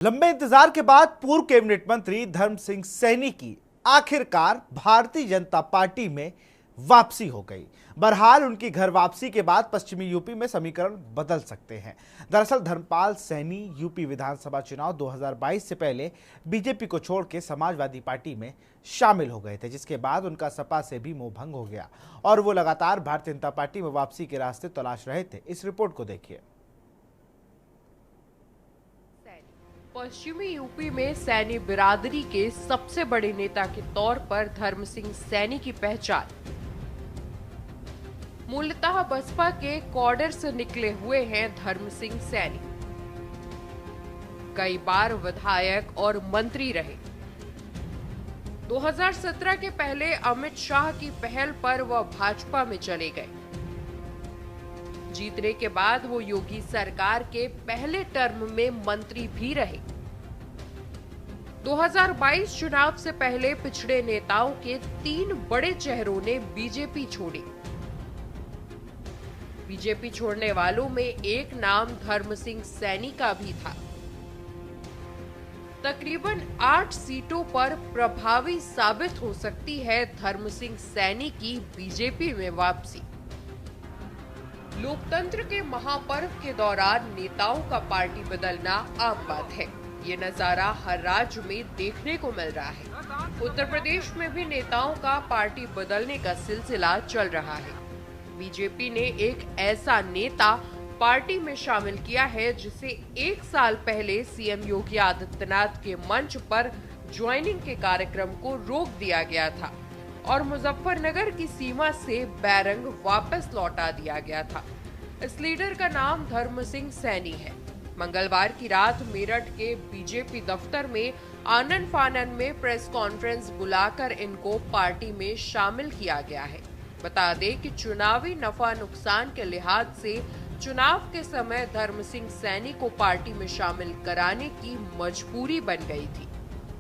लंबे इंतजार के बाद पूर्व कैबिनेट मंत्री धर्म सिंह सैनी की आखिरकार भारतीय जनता पार्टी में वापसी हो गई। बहरहाल उनकी घर वापसी के बाद पश्चिमी यूपी में समीकरण बदल सकते हैं। दरअसल धर्मपाल सैनी यूपी विधानसभा चुनाव 2022 से पहले बीजेपी को छोड़ के समाजवादी पार्टी में शामिल हो गए थे, जिसके बाद उनका सपा से भी मोह भंग हो गया और वो लगातार भारतीय जनता पार्टी में वापसी के रास्ते तलाश रहे थे। इस रिपोर्ट को देखिए। पश्चिमी यूपी में सैनी बिरादरी के सबसे बड़े नेता के तौर पर धर्म सिंह सैनी की पहचान। मूलतः बसपा के कॉडर से निकले हुए हैं धर्म सिंह सैनी। कई बार विधायक और मंत्री रहे। 2017 के पहले अमित शाह की पहल पर वह भाजपा में चले गए। जीतने के बाद वो योगी सरकार के पहले टर्म में मंत्री भी रहे। 2022 चुनाव से पहले पिछड़े नेताओं के 3 बड़े चेहरों ने बीजेपी छोड़ी। बीजेपी छोड़ने वालों में एक नाम धर्म सिंह सैनी का भी था। तकरीबन 8 सीटों पर प्रभावी साबित हो सकती है धर्म सिंह सैनी की बीजेपी में वापसी। लोकतंत्र के महापर्व के दौरान नेताओं का पार्टी बदलना आम बात है। ये नजारा हर राज्य में देखने को मिल रहा है। उत्तर प्रदेश में भी नेताओं का पार्टी बदलने का सिलसिला चल रहा है। बीजेपी ने एक ऐसा नेता पार्टी में शामिल किया है जिसे 1 साल पहले सीएम योगी आदित्यनाथ के मंच पर ज्वाइनिंग के कार्यक्रम को रोक दिया गया था और मुजफ्फरनगर की सीमा से बैरंग वापस लौटा दिया गया था। इस लीडर का नाम धर्म सिंह सैनी है। मंगलवार की रात मेरठ के बीजेपी दफ्तर में आनन फानन में प्रेस कॉन्फ्रेंस बुलाकर इनको पार्टी में शामिल किया गया है। बता दें कि चुनावी नफा नुकसान के लिहाज से चुनाव के समय धर्म सिंह सैनी को पार्टी में शामिल कराने की मजबूरी बन गई थी।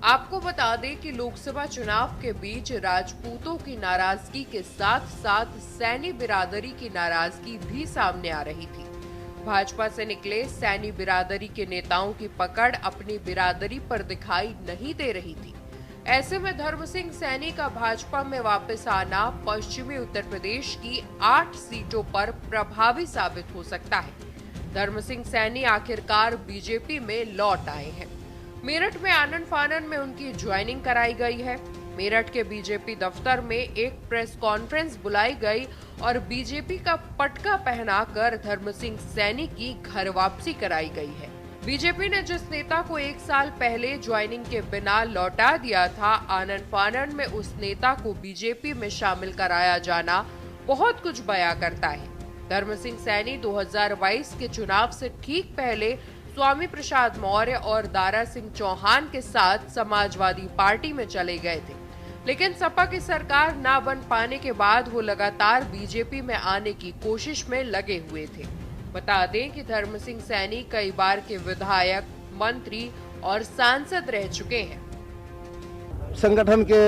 आपको बता दें कि लोकसभा चुनाव के बीच राजपूतों की नाराजगी के साथ साथ सैनी बिरादरी की नाराजगी भी सामने आ रही थी। भाजपा से निकले सैनी बिरादरी के नेताओं की पकड़ अपनी बिरादरी पर दिखाई नहीं दे रही थी। ऐसे में धर्म सिंह सैनी का भाजपा में वापस आना पश्चिमी उत्तर प्रदेश की 8 सीटों पर प्रभावी साबित हो सकता है। धर्म सिंह सैनी आखिरकार बीजेपी में लौट आए हैं। मेरठ में आनन फानन में उनकी ज्वाइनिंग कराई गई है। मेरठ के बीजेपी दफ्तर में एक प्रेस कॉन्फ्रेंस बुलाई गई और बीजेपी का पटका पहनाकर धर्म सिंह सैनी की घर वापसी कराई गई है। बीजेपी ने जिस नेता को 1 साल पहले ज्वाइनिंग के बिना लौटा दिया था, आनन फानन में उस नेता को बीजेपी में शामिल कराया जाना बहुत कुछ बयां करता है। धर्म सिंह सैनी 2022 के चुनाव से ठीक पहले स्वामी प्रसाद मौर्य और दारा सिंह चौहान के साथ समाजवादी पार्टी में चले गए थे, लेकिन सपा की सरकार ना बन पाने के बाद वो लगातार बीजेपी में आने की कोशिश में लगे हुए थे। बता दें कि धर्म सिंह सैनी कई बार के विधायक, मंत्री और सांसद रह चुके हैं। संगठन के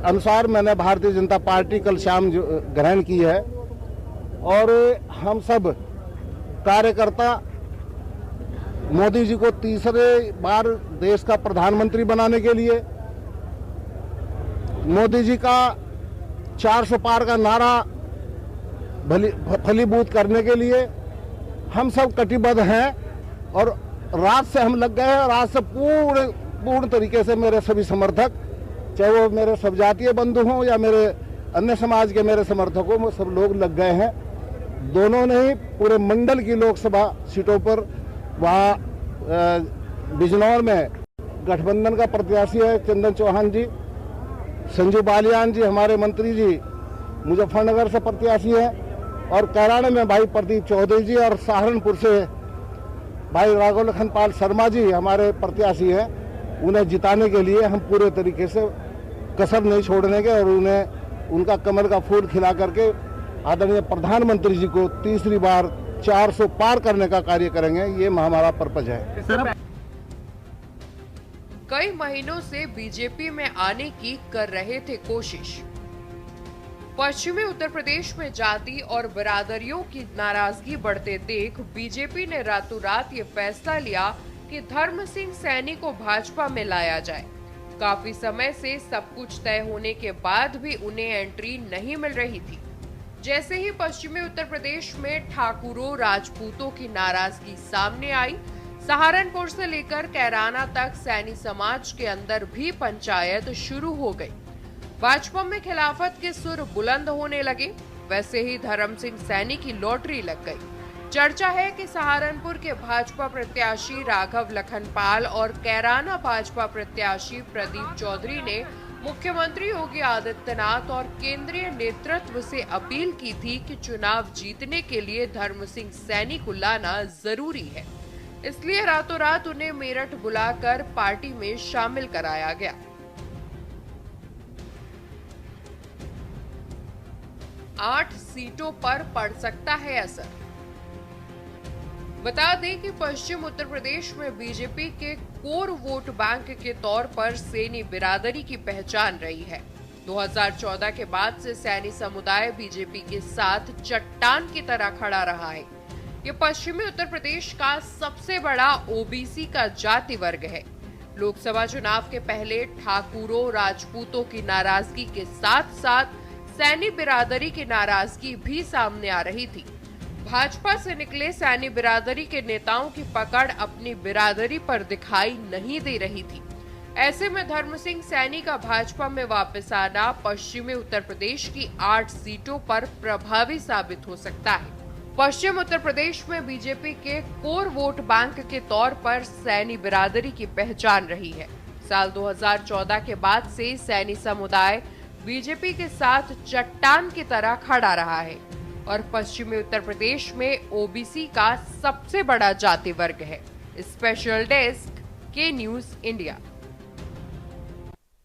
अनुसार मैंने भारतीय जनता पार्टी कल शाम ग्रहण की है और हम सब कार्यकर्ता मोदी जी को तीसरे बार देश का प्रधानमंत्री बनाने के लिए, मोदी जी का 400 पार का नारा फलीभूत करने के लिए हम सब कटिबद्ध हैं और रात से हम लग गए हैं। और आज से पूर्ण तरीके से मेरे सभी समर्थक, चाहे वो मेरे सब जातीय बंधु हों या मेरे अन्य समाज के मेरे समर्थकों में, सब लोग लग गए हैं। दोनों ने ही पूरे मंडल की लोकसभा सीटों पर, वहाँ बिजनौर में गठबंधन का प्रत्याशी है चंदन चौहान जी, संजू बालियान जी हमारे मंत्री जी मुजफ्फरनगर से प्रत्याशी है, और कैराना में भाई प्रदीप चौधरी जी, और सहारनपुर से भाई राघव लखनपाल शर्मा जी हमारे प्रत्याशी हैं। उन्हें जिताने के लिए हम पूरे तरीके से कसर नहीं छोड़ने के और उन्हें उनका कमल का फूल खिला करके आदरणीय प्रधानमंत्री जी को तीसरी बार 400 पार करने का कार्य करेंगे। ये हमारा पर्पज है। कई महीनों से बीजेपी में आने की कर रहे थे कोशिश। पश्चिमी उत्तर प्रदेश में जाति और बिरादरियों की नाराजगी बढ़ते देख बीजेपी ने रातों रात ये फैसला लिया कि धर्म सिंह सैनी को भाजपा में लाया जाए। काफी समय से सब कुछ तय होने के बाद भी उन्हें एंट्री नहीं मिल रही थी। जैसे ही पश्चिमी उत्तर प्रदेश में ठाकुरों राजपूतों की नाराजगी सामने आई, सहारनपुर से लेकर कैराना तक सैनी समाज के अंदर भी पंचायत शुरू हो गई। भाजपा में खिलाफत के सुर बुलंद होने लगे। वैसे ही धर्म सिंह सैनी की लॉटरी लग गई। चर्चा है कि सहारनपुर के भाजपा प्रत्याशी राघव लखनपाल और कैराना भाजपा प्रत्याशी प्रदीप चौधरी ने मुख्यमंत्री योगी आदित्यनाथ और केंद्रीय नेतृत्व से अपील की थी कि चुनाव जीतने के लिए धर्म सिंह सैनी को लाना जरूरी है। इसलिए रातों रात उन्हें मेरठ बुलाकर पार्टी में शामिल कराया गया। आठ सीटों पर पड़ सकता है असर। बता दें कि पश्चिम उत्तर प्रदेश में बीजेपी के कोर वोट बैंक के तौर पर सैनी बिरादरी की पहचान रही है। 2014 के बाद से सैनी समुदाय बीजेपी के साथ चट्टान की तरह खड़ा रहा है। ये पश्चिमी उत्तर प्रदेश का सबसे बड़ा ओबीसी का जाति वर्ग है। लोकसभा चुनाव के पहले ठाकुरों राजपूतों की नाराजगी के साथ साथ सैनी बिरादरी की नाराजगी भी सामने आ रही थी। भाजपा से निकले सैनी बिरादरी के नेताओं की पकड़ अपनी बिरादरी पर दिखाई नहीं दे रही थी। ऐसे में धर्म सिंह सैनी का भाजपा में वापस आना पश्चिमी उत्तर प्रदेश की 8 सीटों पर प्रभावी साबित हो सकता है। पश्चिम उत्तर प्रदेश में बीजेपी के कोर वोट बैंक के तौर पर सैनी बिरादरी की पहचान रही है। साल 2014 के बाद से सैनी समुदाय बीजेपी के साथ चट्टान की तरह खड़ा रहा है और पश्चिमी उत्तर प्रदेश में ओबीसी का सबसे बड़ा जाति वर्ग है। स्पेशल डेस्क के न्यूज इंडिया।